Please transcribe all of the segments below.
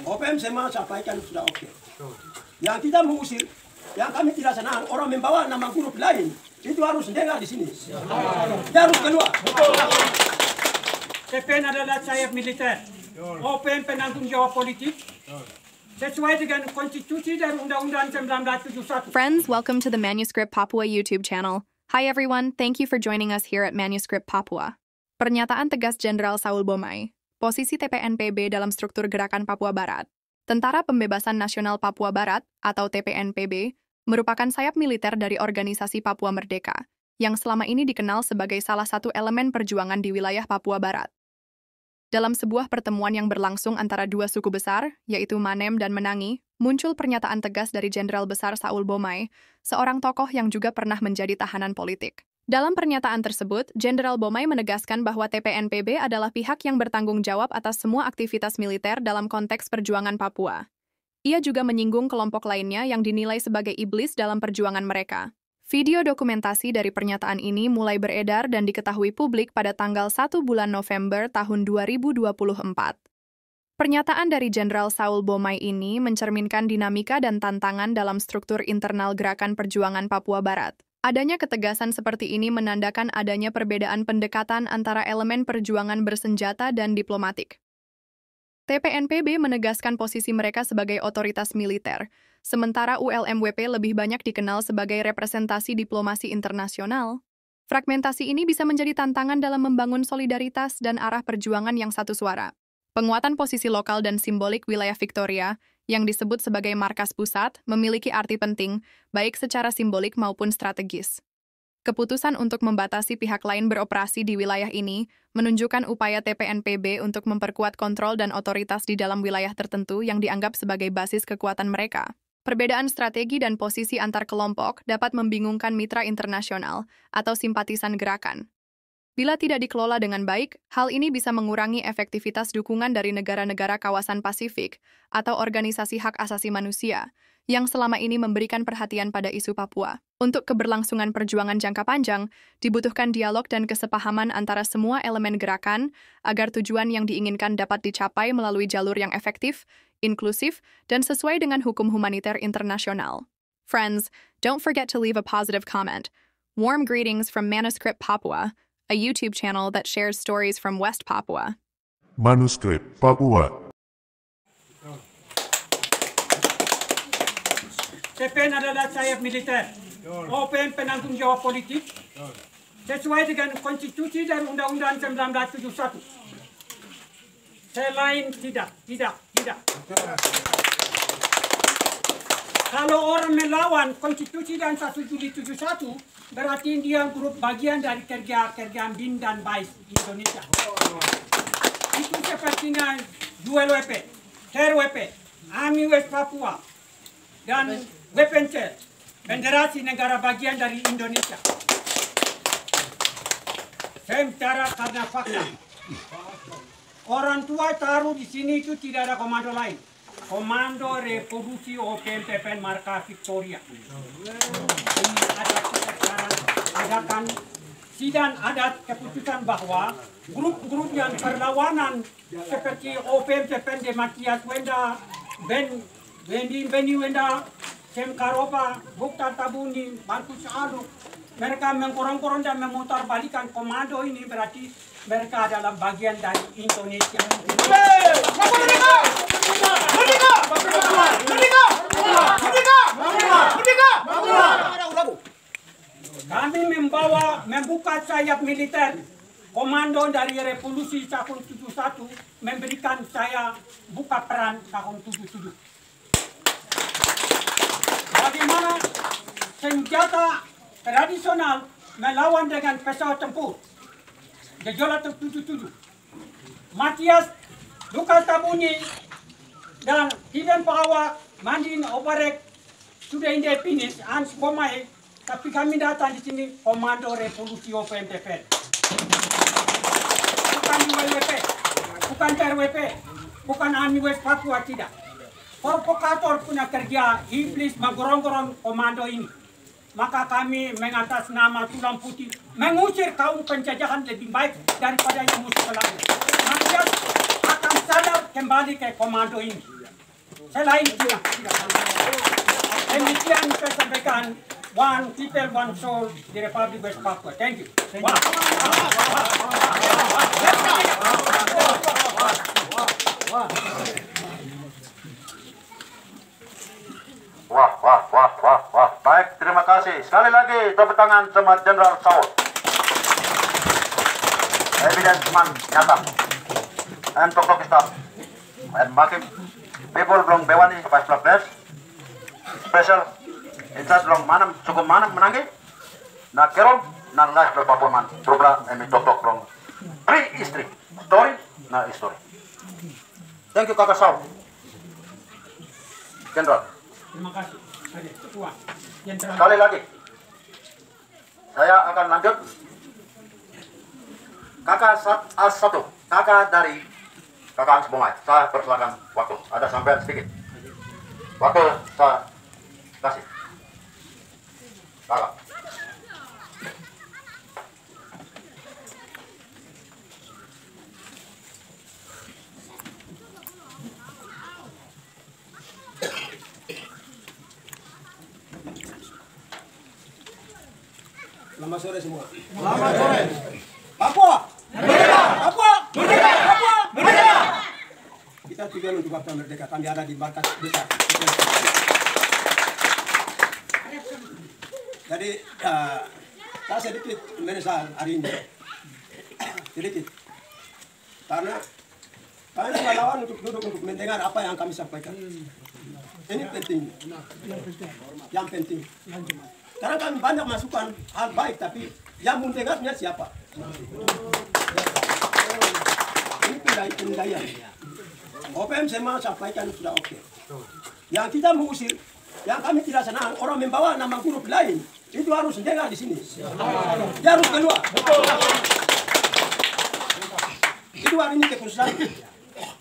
OPM saya sampaikan sudah oke. Yang kita mengusir, yang kami tidak senang orang membawa nama grup lain, itu harus dengar di sini. Dia harus keluar. TPN adalah sayap militer. OPM penanggung jawab politik. Sesuai dengan konstitusi dan Undang-Undang 1971. Friends, welcome to the Manuscript Papua YouTube channel. Hi everyone, thank you for joining us here at Manuscript Papua. Pernyataan tegas Jenderal Saul Bomai, posisi TPNPB dalam struktur Gerakan Papua Barat. Tentara Pembebasan Nasional Papua Barat, atau TPNPB, merupakan sayap militer dari Organisasi Papua Merdeka, yang selama ini dikenal sebagai salah satu elemen perjuangan di wilayah Papua Barat. Dalam sebuah pertemuan yang berlangsung antara dua suku besar, yaitu Manem dan Menangi, muncul pernyataan tegas dari Jenderal Besar Saul Bomai, seorang tokoh yang juga pernah menjadi tahanan politik. Dalam pernyataan tersebut, Jenderal Bomai menegaskan bahwa TPNPB adalah pihak yang bertanggung jawab atas semua aktivitas militer dalam konteks perjuangan Papua. Ia juga menyinggung kelompok lainnya yang dinilai sebagai iblis dalam perjuangan mereka. Video dokumentasi dari pernyataan ini mulai beredar dan diketahui publik pada tanggal 1 bulan November tahun 2024. Pernyataan dari Jenderal Saul Bomai ini mencerminkan dinamika dan tantangan dalam struktur internal Gerakan Perjuangan Papua Barat. Adanya ketegasan seperti ini menandakan adanya perbedaan pendekatan antara elemen perjuangan bersenjata dan diplomatik. TPNPB menegaskan posisi mereka sebagai otoritas militer, sementara ULMWP lebih banyak dikenal sebagai representasi diplomasi internasional. Fragmentasi ini bisa menjadi tantangan dalam membangun solidaritas dan arah perjuangan yang satu suara. Penguatan posisi lokal dan simbolik wilayah Victoria, yang disebut sebagai markas pusat, memiliki arti penting, baik secara simbolik maupun strategis. Keputusan untuk membatasi pihak lain beroperasi di wilayah ini menunjukkan upaya TPNPB untuk memperkuat kontrol dan otoritas di dalam wilayah tertentu yang dianggap sebagai basis kekuatan mereka. Perbedaan strategi dan posisi antar kelompok dapat membingungkan mitra internasional atau simpatisan gerakan. Bila tidak dikelola dengan baik, hal ini bisa mengurangi efektivitas dukungan dari negara-negara kawasan Pasifik atau organisasi hak asasi manusia, yang selama ini memberikan perhatian pada isu Papua. Untuk keberlangsungan perjuangan jangka panjang, dibutuhkan dialog dan kesepahaman antara semua elemen gerakan agar tujuan yang diinginkan dapat dicapai melalui jalur yang efektif, inklusif, dan sesuai dengan hukum humaniter internasional. Friends, don't forget to leave a positive comment. Warm greetings from Manuscript Papua, a YouTube channel that shares stories from West Papua. Manuscript Papua. TPN adalah sayap militer. OPM penanggung jawab politik. Sesuai dengan konstitusi dan Undang-Undang 1971. Selain tidak. Kalau orang melawan konstitusi dan 1 Juli 71, berarti dia grup bagian dari kerjaan BIN dan BAIS Indonesia. Itu sepertinya Duel WP, Ter WP, Army West Papua, dan Wepencel, Federasi Negara Bagian dari Indonesia. Sementara karena fakta, orang tua taruh di sini itu tidak ada komando lain. Komando Revolusi OPM TPN Markas Victoria. Ini adakan sidang adat keputusan bahwa grup-grup yang perlawanan seperti OPM TPN de Matias Wenda, Beni Wenda, Sem Karopa, Bukta Tabuni, Markus Aluk, mereka mengkorong-korong dan memutarbalikkan komando ini, berarti mereka adalah bagian dari Indonesia. Kami membuka sayap militer. Komando dari Revolusi tahun 71 memberikan saya buka peran tahun 77. Bagaimana senjata tradisional melawan dengan pesawat tempur. Gejolak 77. Matias, Lukas Tabuni, dan Tiben Pahawak, Mandin Obarek sudah indefinis, Hans Bomai, tapi kami datang di sini Komando Revolusi OPM TPN. Bukan ULWP, bukan TRWP, bukan Army West Papua, tidak. Provokator punya kerja, iblis menggorong-gorong komando ini. Maka kami mengatas nama Tulang Putih mengusir kaum penjajahan lebih baik daripada yang musuh lain. Matias akan sadar kembali ke komando ini. Selain itu, demikian saya sampaikan, one people, one soul di Republik West Papua. Thank you. Wah. Baik, terima kasih. Sekali lagi tepuk tangan sama Jenderal Saul. Evidence man nyata. And Tok Staff. And makin people belum bewani Vice Place. Special insat belum manam cukup manam menangi. Na kerom na live berapa man. Trubla emi Tok belum. Istri. Story na story. Thank you Kakak Saul. Jenderal. Terima kasih. Ketua. Sekali lagi, saya akan lanjut. Kakak A1, kakak dari kakak Hans Bomai. Saya persilakan waktu. Ada sampai sedikit. Waktu saya kasih. Kakak. Selamat sore semua. Selamat sore. Papua. Merdeka. Papua. Merdeka. Papua. Merdeka. Kita tujuan untuk Papua Merdeka. Kami ada di markas besar. Jadi saya sedikit menyesal hari ini. Sedikit. Karena kami relawan untuk duduk untuk mendengar apa yang kami sampaikan. Ini penting. Yang penting. Karena kami banyak masukan hal baik, tapi yang mendengarnya siapa? Ini penilaian. OPM semua sampaikan sudah oke. Yang kita mengusir, yang kami tidak senang, orang membawa nama grup lain, itu harus dengar di sini. Dia harus keluar. Itu hari ini keputusan.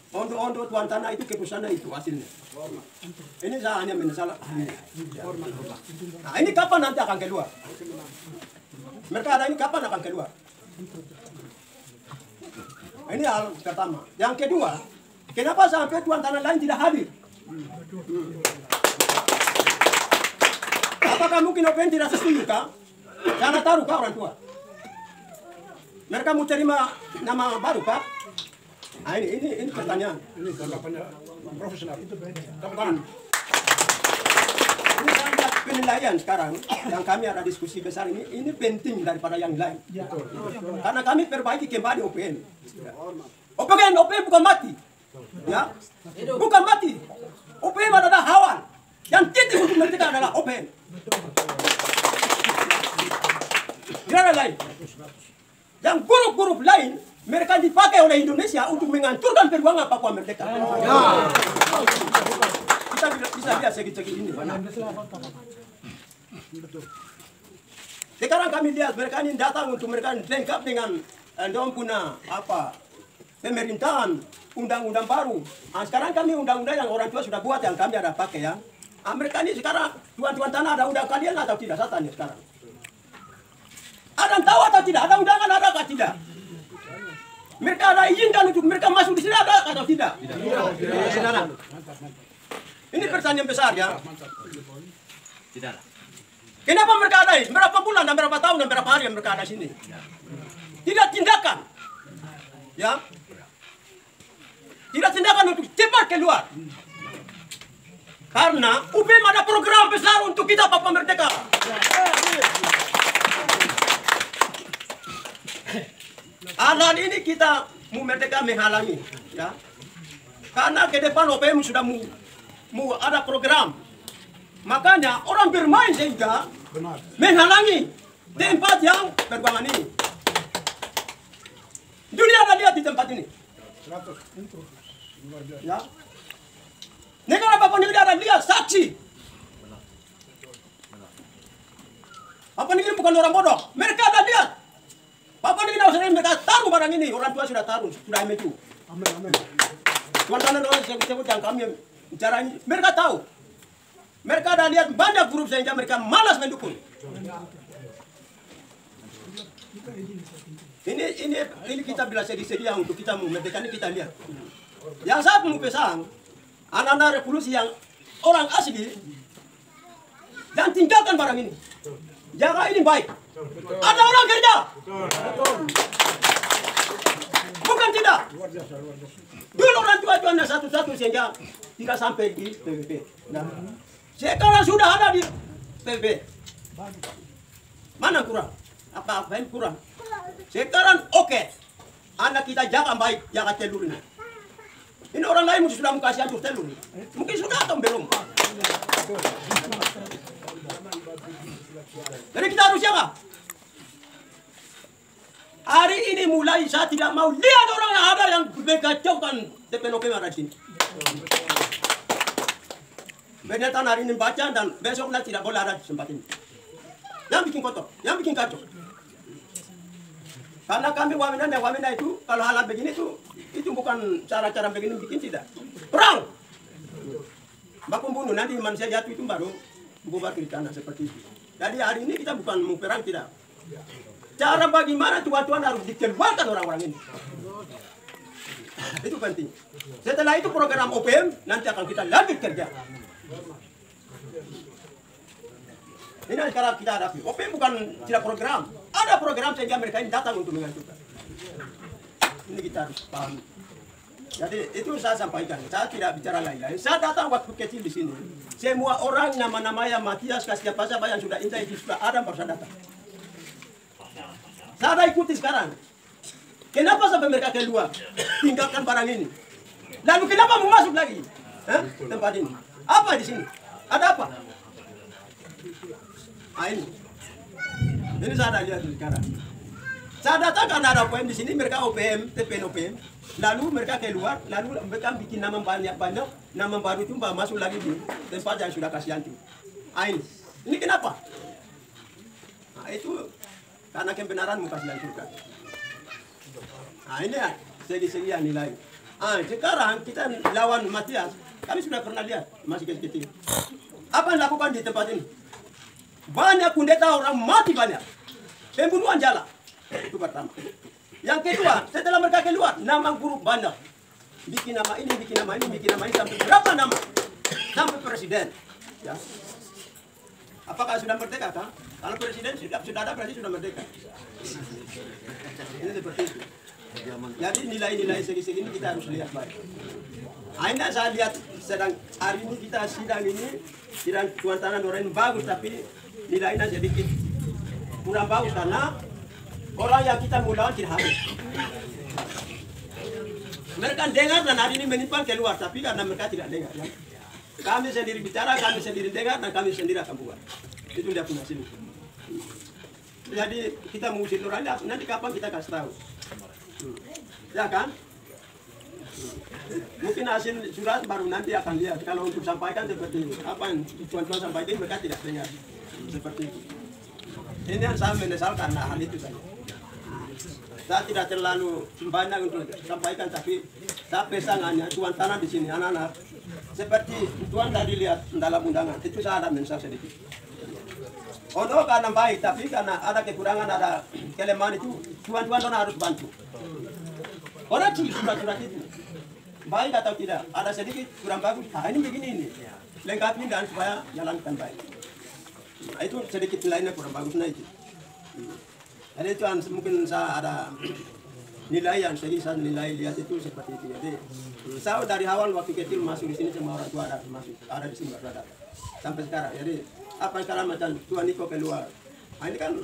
Ondo tuan tanah itu keputusan itu hasilnya. Ini saya hanya menyesal. Nah, ini kapan nanti akan keluar? Mereka ada ini kapan akan keluar? Ini hal pertama. Yang kedua, kenapa sampai tuan tanah lain tidak hadir? Apakah mungkin OPM tidak setuju kah? Jangan taruh kah orang tua? Mereka mau terima nama baru kah? Nah, ini pertanyaan. Ini tanggapannya profesional. Tanggapan. Ini saya lihat penilaian sekarang yang kami ada diskusi besar ini penting daripada yang lain. Karena kami perbaiki kembali OPM. OPM bukan mati. Ya, bukan mati. OPM adalah hawan. Yang titik untuk merdeka adalah OPM. Tidak ada lain. Yang grup-grup lain mereka dipakai oleh Indonesia untuk menghancurkan perjuangan Papua Merdeka. Kita bisa lihat segi-segi ini. Sekarang kami lihat mereka ini datang untuk mereka lengkap dengan punya pemerintahan, undang-undang baru. Nah, sekarang kami undang-undang yang orang tua sudah buat yang kami ada pakai ya. Mereka ini sekarang tuan-tuan tanah ada undang kalian atau tidak? Saya tanya sekarang. Ada yang tahu atau tidak? Ada undangan ada atau tidak? Mereka ada izinkan untuk mereka masuk di sini ada atau tidak? Tidak. Ini pertanyaan besar ya. Tidak. Kenapa mereka ada? Berapa bulan dan berapa tahun dan berapa hari yang mereka ada sini? Tidak tindakan. Ya. Tidak tindakan untuk cepat keluar. Karena UPM ada program besar untuk kita Papua Merdeka. Hal ini kita mau merdeka menghalangi, ya. Karena ke depan OPM sudah mau ada program. Makanya orang bermain sehingga menghalangi tempat yang perjuangan ini. Dunia ada lihat di tempat ini. Ya. Negara Papua Negeri ada lihat saksi. Papua Negeri bukan orang bodoh. Mereka ada lihat. Papua Negeri sering mereka taruh barang ini. Orang tua sudah taruh, sudah maju. Amin. Tuan tanah orang sebut yang kami bicara ini. Mereka tahu. Mereka ada lihat banyak grup sehingga mereka malas mendukung. Ini kita bila sedih-sedih untuk kita merdeka ini kita lihat. Yang saya mau pesan, anak-anak revolusi yang orang asli, dan tinggalkan barang ini. Jaga ini baik. Ada orang kerja. Bukan tidak. Dulu orang tua hanya satu-satu sehingga tidak sampai di PBB. Nah, sekarang sudah ada di PBB. Mana kurang? Apa yang kurang? Sekarang oke. Anak kita jaga baik, jaga telur ini. Ini orang lain mungkin sudah kasih atur telur. Mungkin sudah atau belum. Jadi kita harus jaga. Hari ini mulai saya tidak mau lihat orang yang ada yang mengacaukan TPNOP yang ada di sini. Benarkan hari ini baca dan besok nanti tidak boleh ada di tempat ini. Yang bikin kotor, yang bikin kacau. Karena kami wamena itu kalau hal begini itu bukan cara-cara begini bikin tidak. Perang. Baku bunuh nanti manusia jatuh itu baru bubar ke tanah seperti itu. Jadi hari ini kita bukan mau perang tidak. Cara bagaimana tuan-tuan harus dikeluarkan orang-orang ini. Itu penting. Setelah itu program OPM nanti akan kita lanjut kerja. Ini sekarang kita hadapi. OPM bukan tidak program. Ada program sehingga mereka ini datang untuk menghancurkan. Ini kita harus paham. Jadi itu saya sampaikan. Saya tidak bicara lain-lain. Saya datang waktu kecil di sini. Semua orang nama-nama yang Matias, Kasih apa saja yang sudah indah itu sudah ada baru saya datang. Saya ada ikuti sekarang. Kenapa sampai mereka keluar? Tinggalkan barang ini. Lalu kenapa mau masuk lagi? Tempat ini. Apa di sini? Ada apa? Ini. Ini saya ada lihat sekarang. Saya datang karena ada OPM di sini. Mereka OPM, TPN-OPM. Lalu mereka keluar. Lalu mereka bikin nama banyak-banyak. Nama baru itu masuk lagi di tempat yang sudah kasih anti. Ini kenapa? Nah, itu karena kebenaran muka dilancurkan. Nah ini ya, segi-segi yang nilai. Sekarang kita lawan Matias, kami sudah pernah lihat, masih kecil-kecil. Apa yang dilakukan di tempat ini? Banyak kudeta orang mati banyak. Pembunuhan jala. Itu pertama. Yang kedua, setelah mereka keluar, nama guru banyak. Bikin nama ini, bikin nama ini, bikin nama ini, sampai berapa nama? Sampai presiden. Ya. Apakah sudah merdeka kan? Kalau presiden sudah ada presiden sudah merdeka. Ini seperti itu. Jadi nilai-nilai segi-segi ini kita harus lihat baik. Akhirnya saya lihat sedang hari ini kita sidang ini sidang Tuan Tanah Noren bagus tapi nilainya sedikit kurang bagus karena orang yang kita mulakan tidak habis. Mereka dengar dan hari ini menimpan keluar tapi karena mereka tidak dengar. Ya. Kami sendiri bicara, kami sendiri dengar, dan kami sendiri akan buat. Itu dia punya sini. Jadi kita mengusir orang nanti kapan kita kasih tahu. Ya kan? Mungkin hasil surat baru nanti akan lihat. Kalau untuk sampaikan seperti apa yang tuan-tuan sampaikan mereka tidak dengar. Seperti itu. Ini yang saya menyesal karena hal itu saja. Saya tidak terlalu banyak untuk sampaikan, tapi saya pesan hanya Tuan Tanah di sini, anak-anak. Seperti Tuan tadi lihat dalam undangan, itu saya ada mensalah sedikit. Ono karena baik, tapi karena ada kekurangan, ada kelemahan itu, Tuan-tuan harus bantu. Orang surat-surat itu, baik atau tidak, ada sedikit kurang bagus, ini begini ini. Lengkapi dan supaya jalankan baik. Nah, itu sedikit nilainya kurang bagusnya itu. Jadi itu mungkin saya ada nilai yang saya nilai lihat itu seperti itu. Jadi saya dari awal waktu kecil masuk di sini semua orang tua ada di sini berada sampai sekarang. Jadi apa sekarang macam Tuan Niko keluar. Nah, ini kan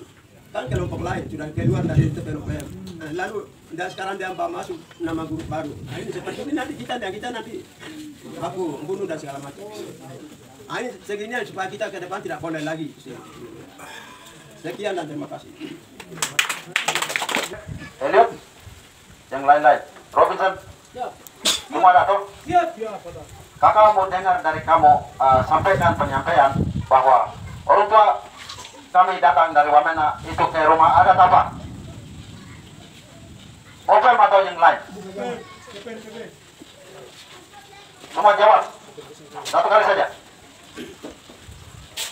kelompok lain sudah keluar dari TPNOPM. Nah, lalu dan sekarang dia masuk nama guru baru. Nah, ini seperti ini nanti kita nanti aku bunuh dan segala macam. Nah, ini segini supaya kita ke depan tidak boleh lagi. Sekian dan terima kasih. Elliot, yang lain-lain. Robinson, semua datang. Kakak mau dengar dari kamu sampaikan penyampaian bahwa orang tua kami datang dari Wamena itu ke rumah adat apa? OPM atau yang lain? Semua jawab. Satu kali saja.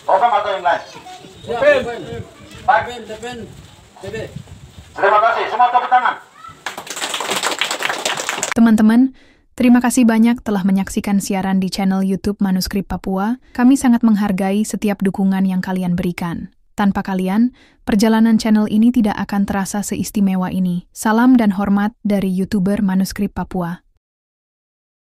OPM atau yang lain? Baik. Terima kasih. Semua tepuk tangan. Teman-teman, Terima kasih banyak telah menyaksikan siaran di channel YouTube Manuskrip Papua. Kami sangat menghargai setiap dukungan yang kalian berikan. Tanpa kalian, perjalanan channel ini tidak akan terasa seistimewa ini. Salam dan hormat dari YouTuber Manuskrip Papua.